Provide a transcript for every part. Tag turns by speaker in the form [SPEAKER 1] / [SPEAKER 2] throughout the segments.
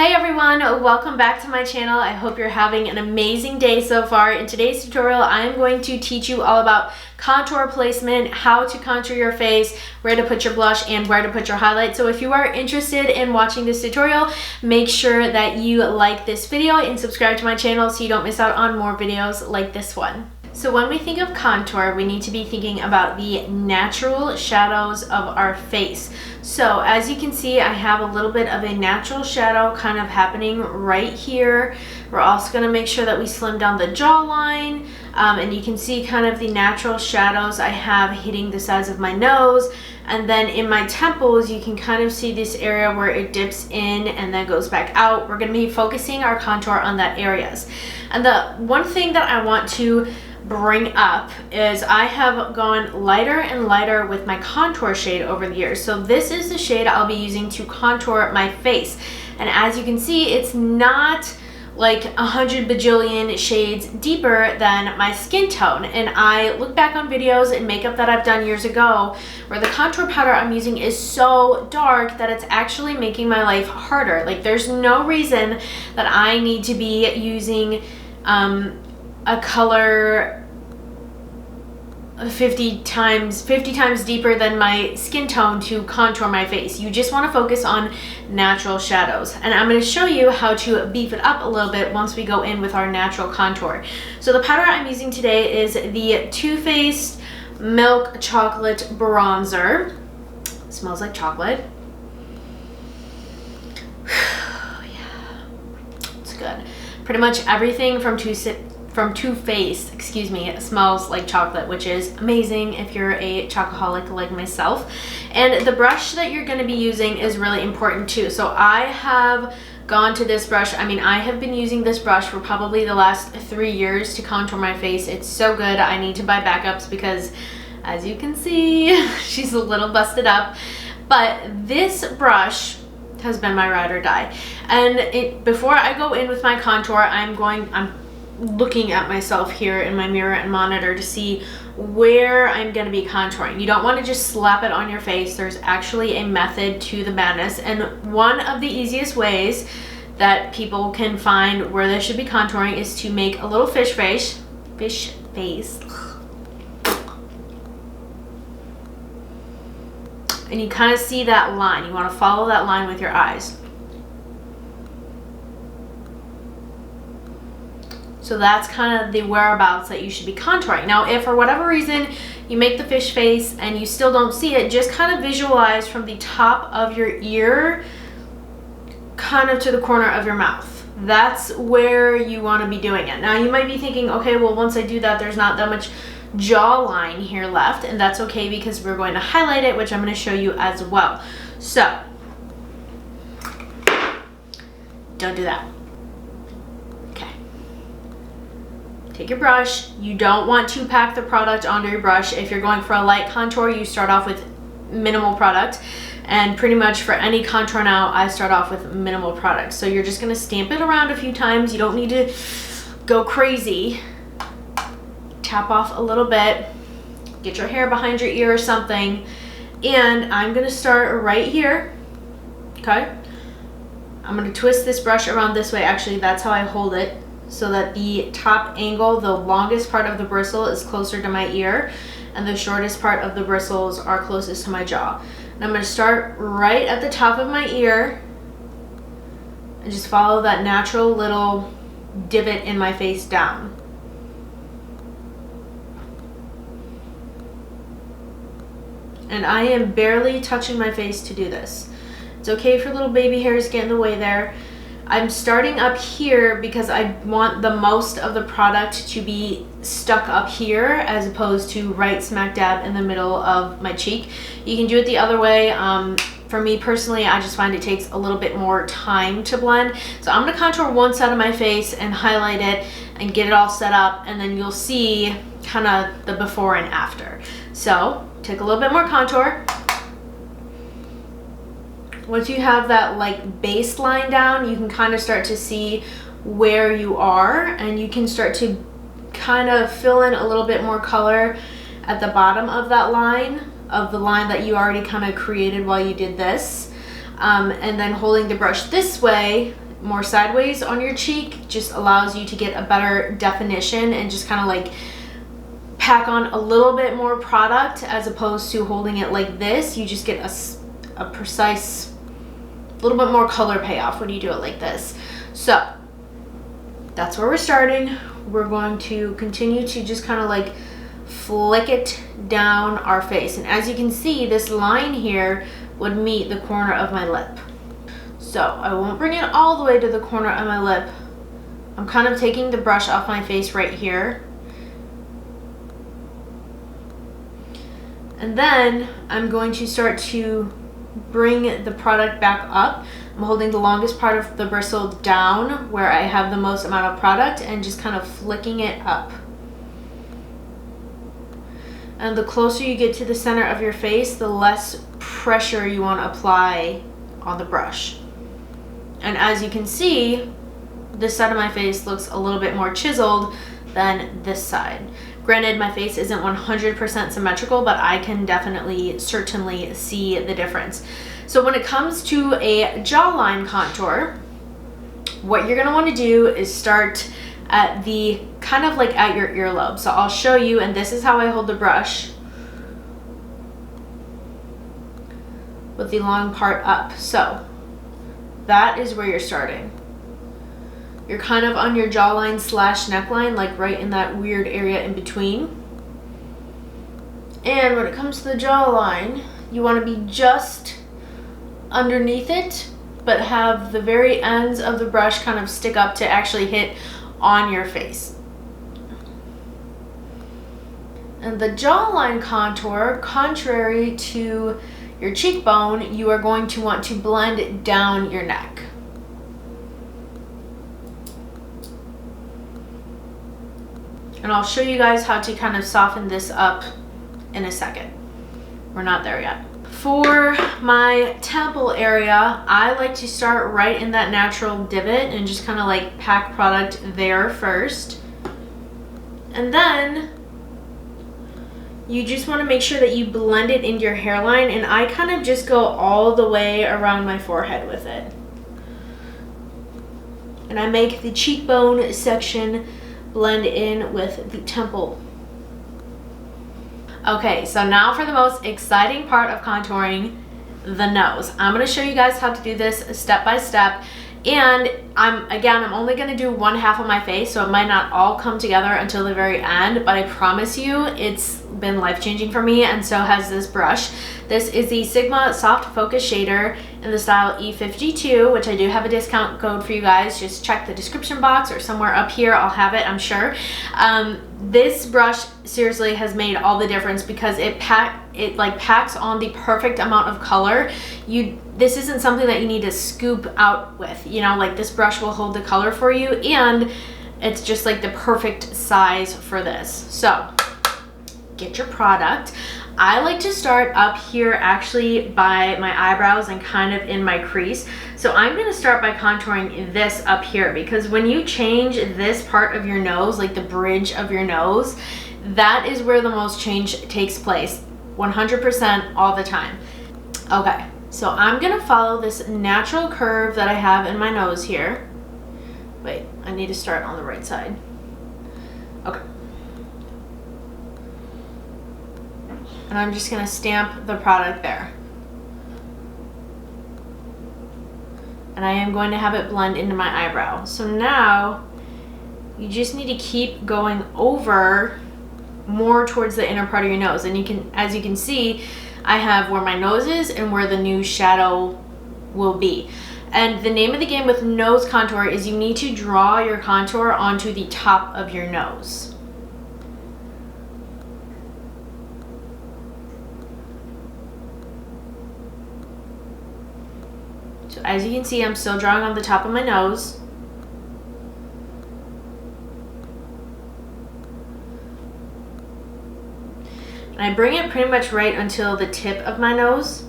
[SPEAKER 1] Hey everyone, welcome back to my channel. I hope you're having an amazing day so far. In today's tutorial, I am going to teach you all about contour placement, how to contour your face, where to put your blush, and where to put your highlight. So if you are interested in watching this tutorial, make sure that you like this video and subscribe to my channel so you don't miss out on more videos like this one. So when we think of contour, we need to be thinking about the natural shadows of our face. So as you can see, I have a little bit of a natural shadow kind of happening right here. We're also going to make sure that we slim down the jawline, and you can see kind of the natural shadows I have hitting the sides of my nose. And then in my temples, you can kind of see this area where it dips in and then goes back out. We're going to be focusing our contour on that areas. And the one thing that I want to bring up is I have gone lighter and lighter with my contour shade over the years. So this is the shade I'll be using to contour my face. And as you can see, it's not like 100 bajillion shades deeper than my skin tone. And I look back on videos and makeup that I've done years ago where the contour powder I'm using is so dark that it's actually making my life harder. Like there's no reason that I need to be using a color 50 times deeper than my skin tone to contour my face. You just want to focus on natural shadows, and I'm going to show you how to beef it up a little bit once we go in with our natural contour. So the powder I'm using today is the Too Faced Milk Chocolate Bronzer. It smells like chocolate. Yeah, it's good. Pretty much everything from Too Faced, excuse me, it smells like chocolate, which is amazing if you're a chocoholic like myself. And the brush that you're going to be using is really important too. So I have gone to this brush. I mean, I have been using this brush for probably the last 3 years to contour my face. It's so good. I need to buy backups because, as you can see, she's a little busted up. But this brush has been my ride or die. And before I go in with my contour, I'm looking at myself here in my mirror and monitor to see where I'm going to be contouring. You don't want to just slap it on your face. There's actually a method to the madness, and one of the easiest ways that people can find where they should be contouring is to make a little fish face. And you kind of see that line. You want to follow that line with your eyes. So that's kind of the whereabouts that you should be contouring. Now, if for whatever reason you make the fish face and you still don't see it, just kind of visualize from the top of your ear kind of to the corner of your mouth. That's where you want to be doing it. Now, you might be thinking, okay, well, once I do that, there's not that much jawline here left, and that's okay because we're going to highlight it, which I'm going to show you as well. So, don't do that. Take your brush. You don't want to pack the product onto your brush. If you're going for a light contour, you start off with minimal product. And pretty much for any contour now, I start off with minimal product. So you're just going to stamp it around a few times. You don't need to go crazy. Tap off a little bit. Get your hair behind your ear or something. And I'm going to start right here. Okay? I'm going to twist this brush around this way. Actually, that's how I hold it, so that the top angle, the longest part of the bristle, is closer to my ear, and the shortest part of the bristles are closest to my jaw. And I'm going to start right at the top of my ear and just follow that natural little divot in my face down. And I am barely touching my face to do this. It's okay for little baby hairs get in the way there. I'm starting up here because I want the most of the product to be stuck up here as opposed to right smack dab in the middle of my cheek. You can do it the other way. For me personally, I just find it takes a little bit more time to blend. So I'm going to contour one side of my face and highlight it and get it all set up, and then you'll see kind of the before and after. So take a little bit more contour. Once you have that like baseline down, you can kind of start to see where you are, and you can start to kind of fill in a little bit more color at the bottom of that line, of the line that you already kind of created while you did this. And then holding the brush this way, more sideways on your cheek just allows you to get a better definition and just kind of like pack on a little bit more product, as opposed to holding it like this. You just get a precise, little bit more color payoff when you do it like this. So that's where we're starting. We're going to continue to just kind of like flick it down our face. And as you can see, this line here would meet the corner of my lip. So I won't bring it all the way to the corner of my lip. I'm kind of taking the brush off my face right here. And then I'm going to start to bring the product back up. I'm holding the longest part of the bristle down where I have the most amount of product and just kind of flicking it up. And the closer you get to the center of your face, the less pressure you want to apply on the brush. And as you can see, this side of my face looks a little bit more chiseled than this side. Granted, my face isn't 100% symmetrical, but I can definitely, certainly see the difference. So when it comes to a jawline contour, what you're gonna wanna do is start at the, kind of like at your earlobe. So I'll show you, and this is how I hold the brush, with the long part up. So that is where you're starting. You're kind of on your jawline slash neckline, like right in that weird area in between. And when it comes to the jawline, you want to be just underneath it, but have the very ends of the brush kind of stick up to actually hit on your face. And the jawline contour, contrary to your cheekbone, you are going to want to blend down your neck. And I'll show you guys how to kind of soften this up in a second. We're not there yet. For my temple area, I like to start right in that natural divot and just kind of like pack product there first. And then you just want to make sure that you blend it into your hairline, and I kind of just go all the way around my forehead with it. And I make the cheekbone section blend in with the temple. Okay, so now for the most exciting part of contouring, the nose. I'm going to show you guys how to do this step by step. And I'm only going to do one half of my face, so it might not all come together until the very end, but I promise you it's been life-changing for me, and so has this brush. This is the Sigma Soft Focus Shader in the style E52, which I do have a discount code for you guys. Just check the description box or somewhere up here. I'll have it, I'm sure. This brush seriously has made all the difference because it packs on the perfect amount of color. This isn't something that you need to scoop out with, you know, like this brush will hold the color for you, and it's just like the perfect size for this. So get your product. I like to start up here actually by my eyebrows and kind of in my crease. So I'm going to start by contouring this up here, because when you change this part of your nose, like the bridge of your nose, that is where the most change takes place, 100% all the time. Okay, so I'm going to follow this natural curve that I have in my nose here. Wait, I need to start on the right side. Okay. And I'm just going to stamp the product there. And I am going to have it blend into my eyebrow. So now you just need to keep going over more towards the inner part of your nose. And you can, as you can see, I have where my nose is and where the new shadow will be. And the name of the game with nose contour is you need to draw your contour onto the top of your nose. So as you can see, I'm still drawing on the top of my nose. And I bring it pretty much right until the tip of my nose.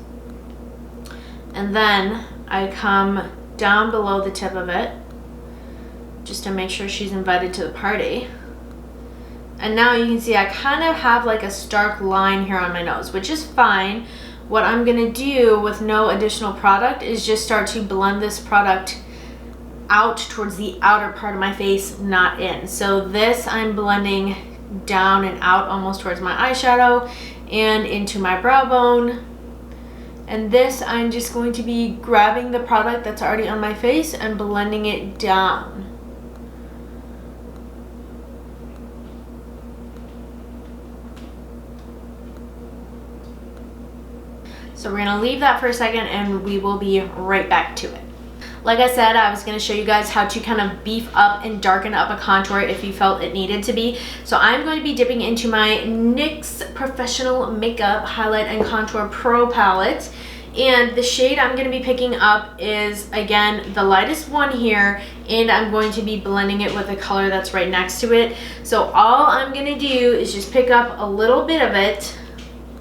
[SPEAKER 1] And then I come down below the tip of it, just to make sure she's invited to the party. And now you can see I kind of have like a stark line here on my nose, which is fine. What I'm gonna do with no additional product is just start to blend this product out towards the outer part of my face, not in. So this I'm blending down and out almost towards my eyeshadow and into my brow bone. And this I'm just going to be grabbing the product that's already on my face and blending it down. So we're gonna leave that for a second and we will be right back to it. Like I said, I was going to show you guys how to kind of beef up and darken up a contour if you felt it needed to be. So I'm going to be dipping into my NYX Professional Makeup Highlight and Contour Pro palette. And the shade I'm going to be picking up is, again, the lightest one here. And I'm going to be blending it with the color that's right next to it. So all I'm going to do is just pick up a little bit of it,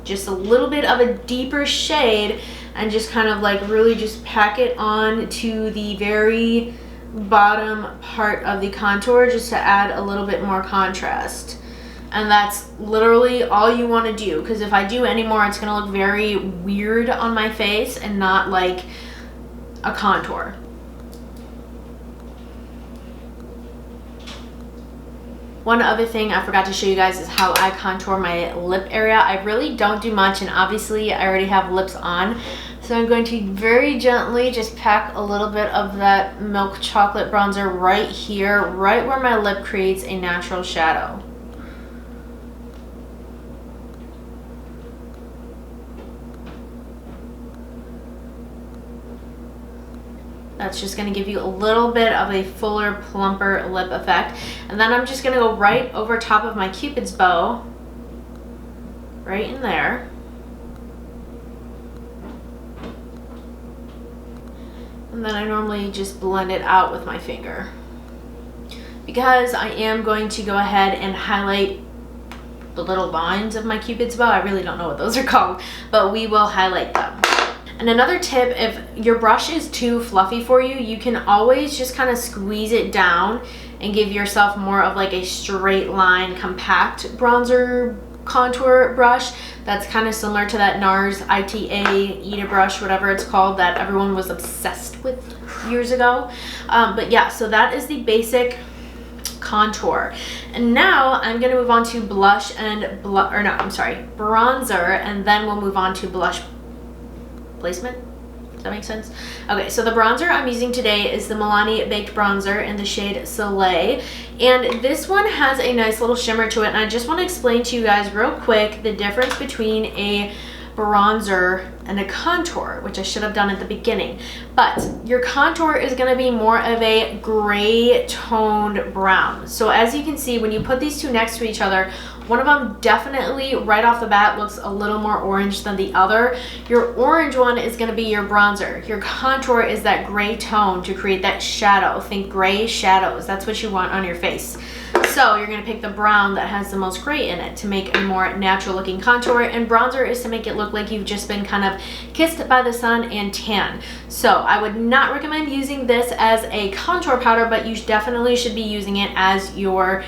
[SPEAKER 1] just a little bit of a deeper shade, and just kind of like really just pack it on to the very bottom part of the contour just to add a little bit more contrast. And that's literally all you want to do, because if I do any more, it's going to look very weird on my face and not like a contour. One other thing I forgot to show you guys is how I contour my lip area. I really don't do much, and obviously I already have lips on. So I'm going to very gently just pack a little bit of that milk chocolate bronzer right here, right where my lip creates a natural shadow. That's just going to give you a little bit of a fuller, plumper lip effect. And then I'm just going to go right over top of my Cupid's bow, right in there. And then I normally just blend it out with my finger. Because I am going to go ahead and highlight the little lines of my Cupid's bow. I really don't know what those are called, but we will highlight them. And another tip, if your brush is too fluffy for you, you can always just kind of squeeze it down and give yourself more of like a straight line compact bronzer contour brush that's kind of similar to that NARS ITA brush, whatever it's called, that everyone was obsessed with years ago. But yeah, so that is the basic contour. And now I'm going to move on to blush and bronzer, and then we'll move on to blush placement. Does that make sense? Okay, so the bronzer I'm using today is the MILANI Baked Bronzer in the shade Soleil. And this one has a nice little shimmer to it. And I just want to explain to you guys real quick the difference between a bronzer and a contour, which I should have done at the beginning. But your contour is going to be more of a gray toned brown. So as you can see, when you put these two next to each other, one of them definitely right off the bat looks a little more orange than the other. Your orange one is going to be your bronzer. Your contour is that gray tone to create that shadow. Think gray shadows. That's what you want on your face. So you're going to pick the brown that has the most gray in it to make a more natural looking contour, and bronzer is to make it look like you've just been kind of kissed by the sun and tan. So I would not recommend using this as a contour powder, but you definitely should be using it as your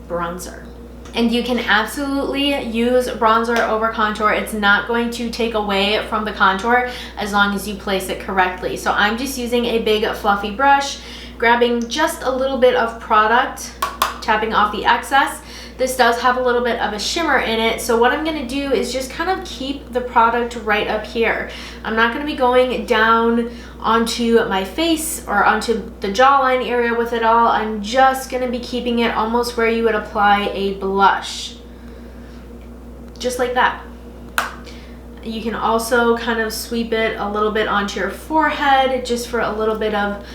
[SPEAKER 1] bronzer. And you can absolutely use bronzer over contour. It's not going to take away from the contour as long as you place it correctly. So I'm just using a big fluffy brush, grabbing just a little bit of product, tapping off the excess. This does have a little bit of a shimmer in it, so what I'm going to do is just kind of keep the product right up here. I'm not going to be going down onto my face or onto the jawline area with it all. I'm just going to be keeping it almost where you would apply a blush. Just like that. You can also kind of sweep it a little bit onto your forehead just for a little bit of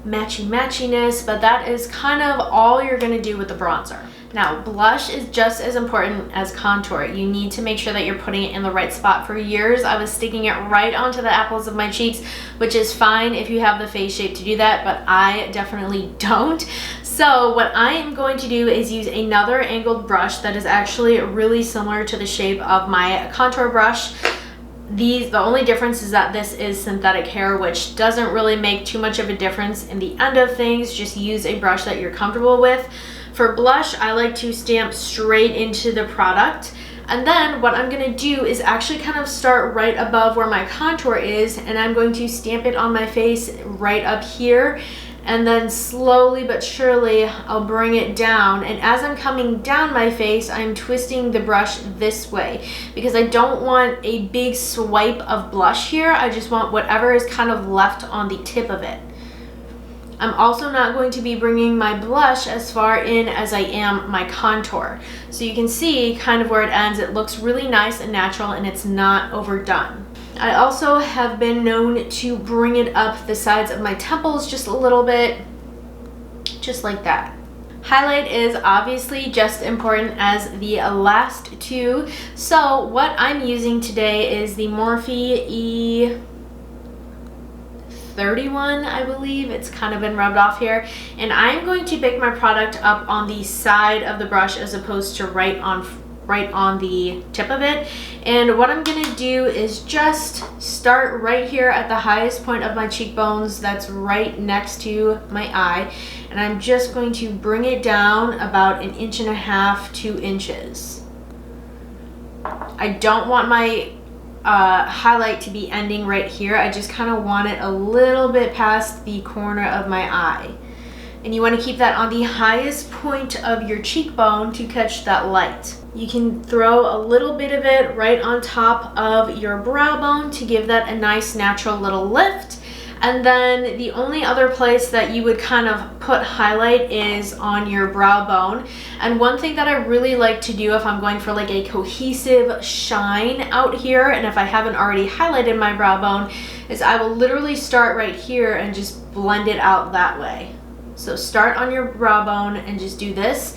[SPEAKER 1] matchiness, but that is kind of all you're going to do with the bronzer. Now, blush is just as important as contour. You need to make sure that you're putting it in the right spot. For years, I was sticking it right onto the apples of my cheeks, which is fine if you have the face shape to do that, but I definitely don't. So what I am going to do is use another angled brush that is actually really similar to the shape of my contour brush. The only difference is that this is synthetic hair, which doesn't really make too much of a difference in the end of things. Just use a brush that you're comfortable with. For blush, I like to stamp straight into the product. And then what I'm going to do is actually kind of start right above where my contour is, and I'm going to stamp it on my face right up here. and then slowly but surely I'll bring it down, and as I'm coming down my face, I'm twisting the brush this way because I don't want a big swipe of blush here. I just want whatever is kind of left on the tip of it. I'm also not going to be bringing my blush as far in as I am my contour. So you can see kind of where it ends. It looks really nice and natural, and it's not overdone. I also have been known to bring it up the sides of my temples just a little bit, just like that. Highlight is obviously just important as the last two. So what I'm using today is the Morphe E31, I believe. It's kind of been rubbed off here. And I'm going to pick my product up on the side of the brush as opposed to right on the tip of it. And what I'm gonna do is just start right here at the highest point of my cheekbones, that's right next to my eye, and I'm just going to bring it down about 1.5 inches, 2 inches. I don't want my highlight to be ending right here. I just kind of want it a little bit past the corner of my eye. And you want to keep that on the highest point of your cheekbone to catch that light. You can throw a little bit of it right on top of your brow bone to give that a nice natural little lift. And then the only other place that you would kind of put highlight is on your brow bone. And one thing that I really like to do if I'm going for like a cohesive shine out here, and if I haven't already highlighted my brow bone, is I will literally start right here and just blend it out that way. So start on your brow bone and just do this,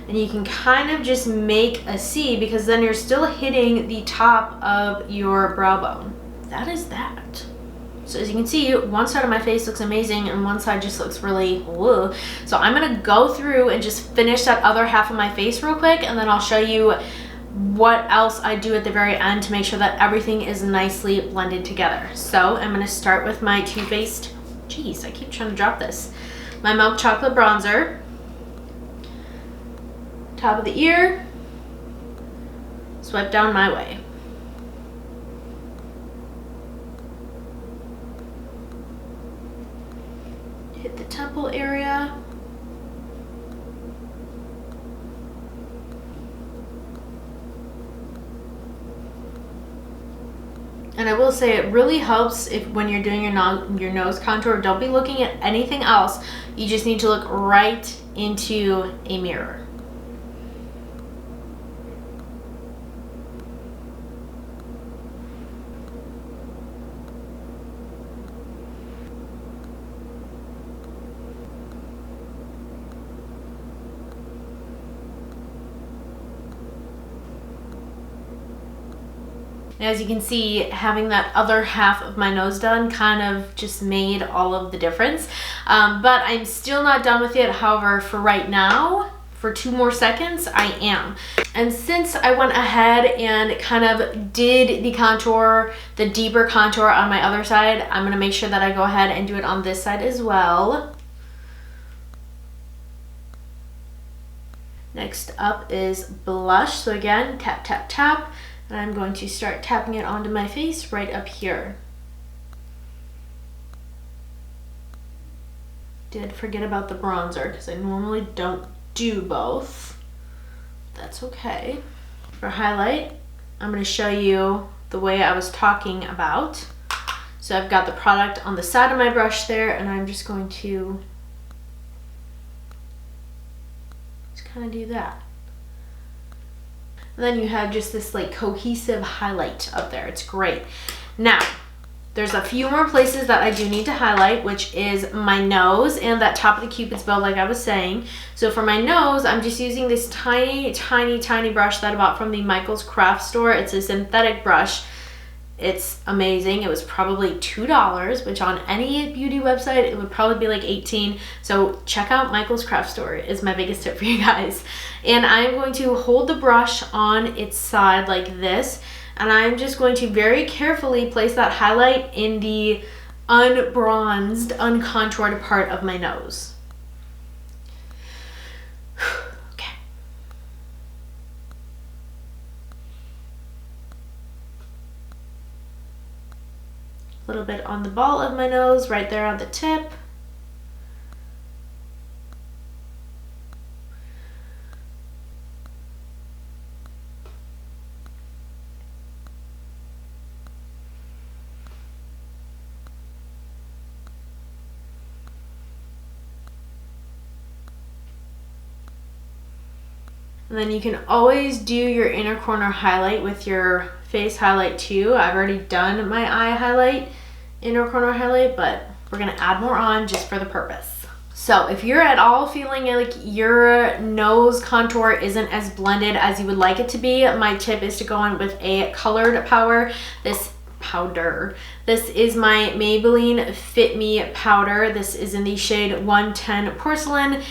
[SPEAKER 1] and you can kind of just make a C because then you're still hitting the top of your brow bone. That is that. So as you can see, one side of my face looks amazing and one side just looks really woo. So I'm gonna go through and just finish that other half of my face real quick, and then I'll show you what else I do at the very end to make sure that everything is nicely blended together. So I'm gonna start with my Too Faced, geez, I keep trying to drop this, my Milk Chocolate Bronzer, top of the ear, swipe down my way. Hit the temple area. And I will say it really helps if when you're doing your nose contour, don't be looking at anything else. You just need to look right into a mirror. As you can see, having that other half of my nose done kind of just made all of the difference. But I'm still not done with it. However, for right now, for 2 more seconds, I am. And since I went ahead and kind of did the contour, the deeper contour on my other side, I'm gonna make sure that I go ahead and do it on this side as well. Next up is blush. So again, tap, tap, tap. And I'm going to start tapping it onto my face right up here. Did forget about the bronzer because I normally don't do both. That's okay. For highlight, I'm going to show you the way I was talking about. So I've got the product on the side of my brush there, and I'm just going to just kind of do that. And then you have just this like cohesive highlight up there. It's great. Now, there's a few more places that I do need to highlight, which is my nose and that top of the Cupid's bow like I was saying. So for my nose, I'm just using this tiny, tiny, tiny brush that I bought from the Michael's Craft Store. It's a synthetic brush. It's amazing. It was probably $2, which on any beauty website, it would probably be like $18. So check out Michael's Craft Store is my biggest tip for you guys. And I'm going to hold the brush on its side like this. And I'm just going to very carefully place that highlight in the unbronzed, uncontoured part of my nose. Little bit on the ball of my nose, right there on the tip. And then you can always do your inner corner highlight with your face highlight too. I've already done my eye highlight, inner corner highlight, but we're gonna add more on just for the purpose. So if you're at all feeling like your nose contour isn't as blended as you would like it to be, my tip is to go on with a colored powder. This is my Maybelline Fit Me powder. This is in the shade 110 Porcelain.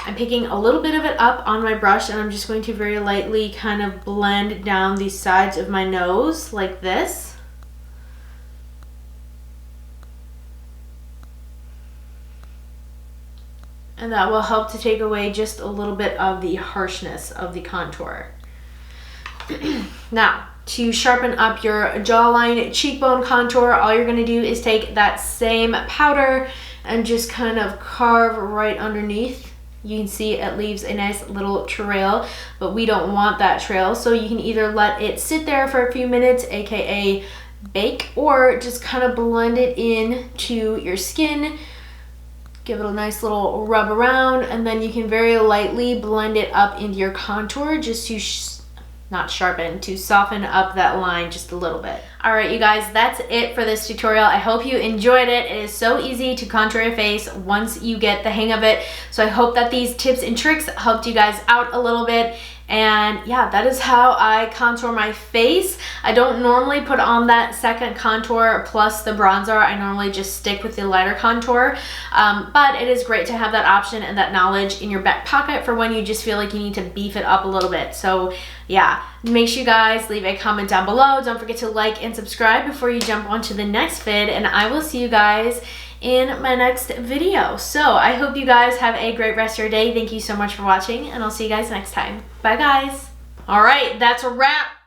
[SPEAKER 1] I'm picking a little bit of it up on my brush, and I'm just going to very lightly kind of blend down the sides of my nose like this. And that will help to take away just a little bit of the harshness of the contour. Now, to sharpen up your jawline, cheekbone contour, all you're gonna do is take that same powder and just kind of carve right underneath. You can see it leaves a nice little trail, but we don't want that trail. So you can either let it sit there for a few minutes, AKA bake, or just kind of blend it in to your skin. Give it a nice little rub around, and then you can very lightly blend it up into your contour just to not sharpen, to soften up that line just a little bit. All right, you guys, that's it for this tutorial. I hope you enjoyed it. It is so easy to contour your face once you get the hang of it. So I hope that these tips and tricks helped you guys out a little bit. And yeah, that is how I contour my face. I don't normally put on that second contour plus the bronzer. I normally just stick with the lighter contour. But it is great to have that option and that knowledge in your back pocket for when you just feel like you need to beef it up a little bit. So yeah, make sure you guys leave a comment down below. Don't forget to like and subscribe before you jump on to the next vid, and I will see you guys in my next video. So I hope you guys have a great rest of your day. Thank you so much for watching, and I'll see you guys next time. Bye guys. All right, that's a wrap.